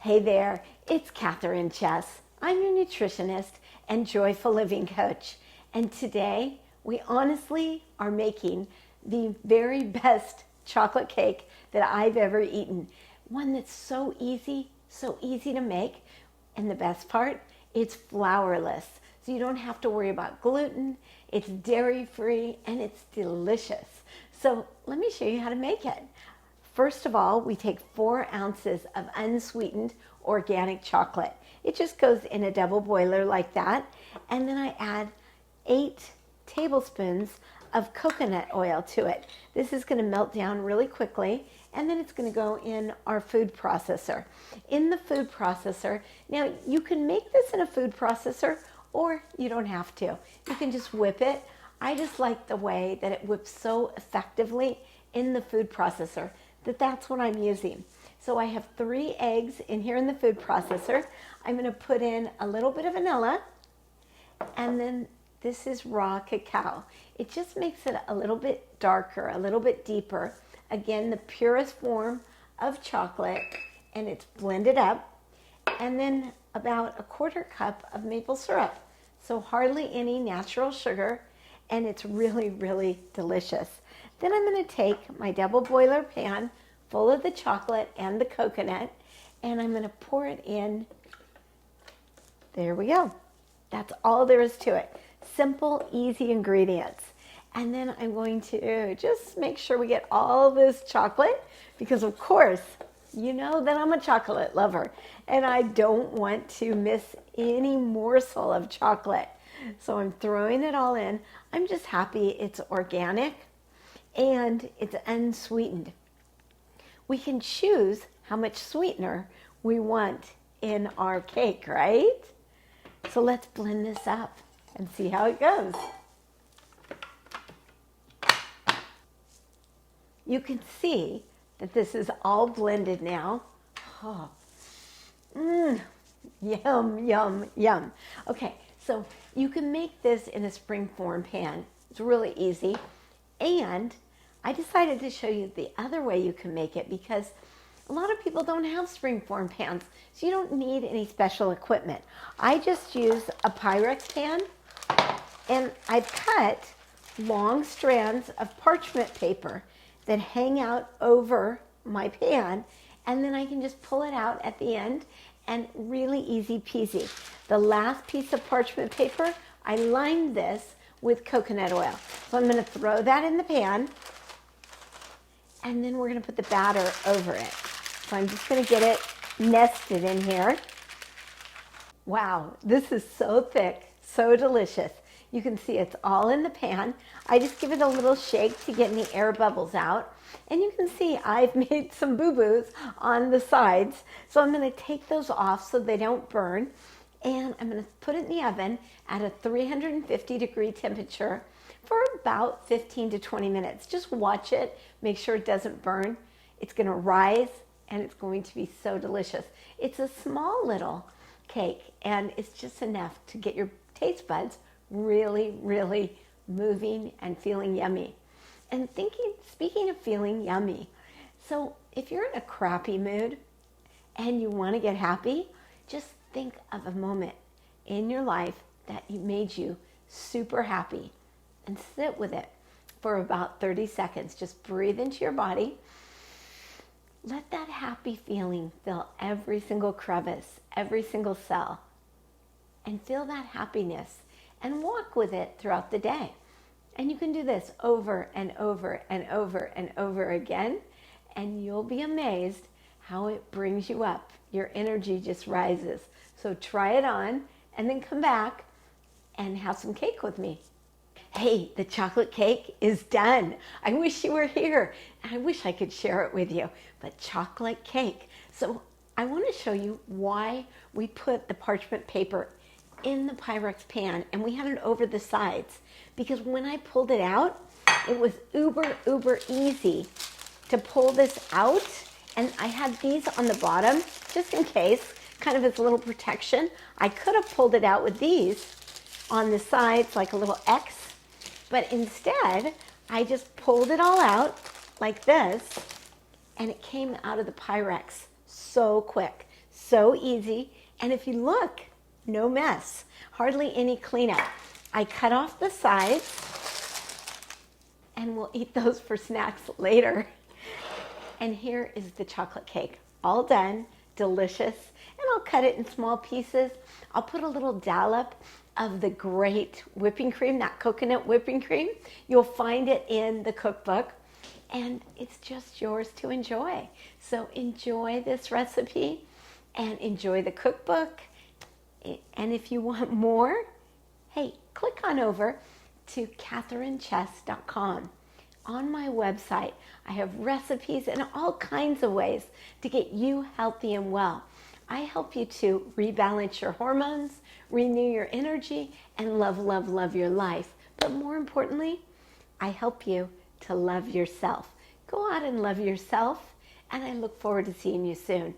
Hey there, it's Catherine Chess. I'm your nutritionist and joyful living coach. And today we honestly are making the very best chocolate cake that I've ever eaten. One that's so easy to make. And the best part, it's flourless. So you don't have to worry about gluten. It's dairy free and it's delicious. So let me show you how to make it. First of all, we take 4 ounces of unsweetened organic chocolate. It just goes in a double boiler like that. And then I add 8 tablespoons of coconut oil to it. This is going to melt down really quickly, and then it's going to go in our food processor. In the food processor, now you can make this in a food processor or you don't have to. You can just whip it. I just like the way that it whips so effectively in the food processor that's what I'm using. So I have 3 eggs in here in the food processor. I'm going to put in a little bit of vanilla, and then this is raw cacao. It just makes it a little bit darker, a little bit deeper. Again, the purest form of chocolate, and it's blended up. And then about a 1/4 cup of maple syrup. So hardly any natural sugar, and it's really, really delicious. Then I'm going to take my double boiler pan full of the chocolate and the coconut, and I'm going to pour it in. There we go. That's all there is to it. Simple, easy ingredients. And then I'm going to just make sure we get all this chocolate, because of course, you know that I'm a chocolate lover, and I don't want to miss any morsel of chocolate. So I'm throwing it all in. I'm just happy it's organic and it's unsweetened. We can choose how much sweetener we want in our cake, right? So let's blend this up and see how it goes. You can see that this is all blended now. Oh, yum, yum, yum. Okay, so you can make this in a springform pan. It's really easy. And I decided to show you the other way you can make it, because a lot of people don't have springform pans, so you don't need any special equipment. I just use a Pyrex pan, and I've cut long strands of parchment paper that hang out over my pan, and then I can just pull it out at the end, and really easy peasy. The last piece of parchment paper, I lined this with coconut oil. So I'm going to throw that in the pan, and then we're going to put the batter over it. So I'm just going to get it nested in here. Wow, this is so thick, so delicious. You can see it's all in the pan. I just give it a little shake to get any air bubbles out. And you can see I've made some boo-boos on the sides. So I'm going to take those off so they don't burn. And I'm going to put it in the oven at a 350-degree temperature for about 15 to 20 minutes. Just watch it, make sure it doesn't burn. It's going to rise, and it's going to be so delicious. It's a small little cake, and it's just enough to get your taste buds really, really moving and feeling yummy. And speaking of feeling yummy, so if you're in a crappy mood and you want to get happy, just think of a moment in your life that made you super happy, and sit with it for about 30 seconds. Just breathe into your body. Let that happy feeling fill every single crevice, every single cell, and feel that happiness and walk with it throughout the day. And you can do this over and over and over and over again, and you'll be amazed how it brings you up. Your energy just rises. So try it on, and then come back and have some cake with me. Hey, the chocolate cake is done. I wish you were here. I wish I could share it with you, but chocolate cake. So I want to show you why we put the parchment paper in the Pyrex pan, and we had it over the sides, because when I pulled it out, it was uber easy to pull this out. And I had these on the bottom just in case, kind of as a little protection. I could have pulled it out with these on the sides like a little X, but instead I just pulled it all out like this, and it came out of the Pyrex so quick. So easy. And if you look, no mess, hardly any cleanup. I cut off the sides and we'll eat those for snacks later. And here is the chocolate cake, all done, delicious. And I'll cut it in small pieces. I'll put a little dollop of the great whipping cream, that coconut whipping cream. You'll find it in the cookbook. And it's just yours to enjoy. So enjoy this recipe and enjoy the cookbook. And if you want more, hey, click on over to katherinechess.com. On my website, I have recipes and all kinds of ways to get you healthy and well. I help you to rebalance your hormones, renew your energy, and love, love, love your life. But more importantly, I help you to love yourself. Go out and love yourself, and I look forward to seeing you soon.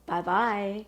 Bye-bye.